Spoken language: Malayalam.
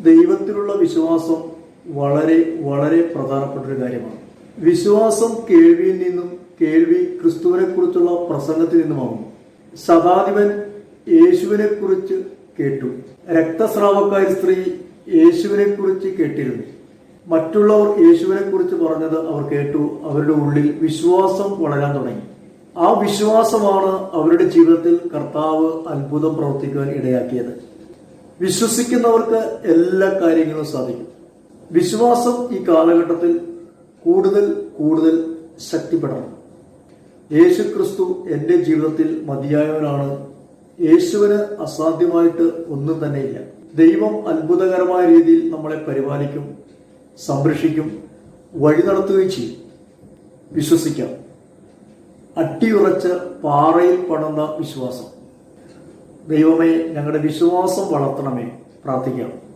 ദൈവത്തിലുള്ള വിശ്വാസം വളരെ വളരെ പ്രധാനപ്പെട്ട ഒരു കാര്യമാണ്. വിശ്വാസം കേൾവിയിൽ നിന്നും, കേൾവി ക്രിസ്തുവിനെ കുറിച്ചുള്ള പ്രസംഗത്തിൽ നിന്നുമാകുന്നു. ശതാധിപൻ യേശുവിനെ കുറിച്ച് കേട്ടു. രക്തസ്രാവക്കാരി സ്ത്രീ യേശുവിനെ കുറിച്ച് കേട്ടിരുന്നു. മറ്റുള്ളവർ യേശുവിനെ കുറിച്ച് പറഞ്ഞത് അവർ കേട്ടു. അവരുടെ ഉള്ളിൽ വിശ്വാസം വളരാൻ തുടങ്ങി. ആ വിശ്വാസമാണ് അവരുടെ ജീവിതത്തിൽ കർത്താവ് അത്ഭുതം പ്രവർത്തിക്കുവാൻ ഇടയാക്കിയത്. വിശ്വസിക്കുന്നവർക്ക് എല്ലാ കാര്യങ്ങളും സാധിക്കും. വിശ്വാസം ഈ കാലഘട്ടത്തിൽ കൂടുതൽ കൂടുതൽ ശക്തിപ്പെടണം. യേശു ക്രിസ്തു എൻ്റെ ജീവിതത്തിൽ മതിയായവനാണ്. യേശുവിന് അസാധ്യമായിട്ട് ഒന്നും തന്നെയില്ല. ദൈവം അത്ഭുതകരമായ രീതിയിൽ നമ്മളെ പരിപാലിക്കും, സംരക്ഷിക്കും, വഴി നടത്തുകയും ചെയ്യും. വിശ്വസിക്കാം. അട്ടിയുറച്ച പാറയിൽ പടർന്ന വിശ്വാസം. ദൈവമേ, ഞങ്ങളുടെ വിശ്വാസം വളർത്തണമേ. പ്രാർത്ഥിക്കാം.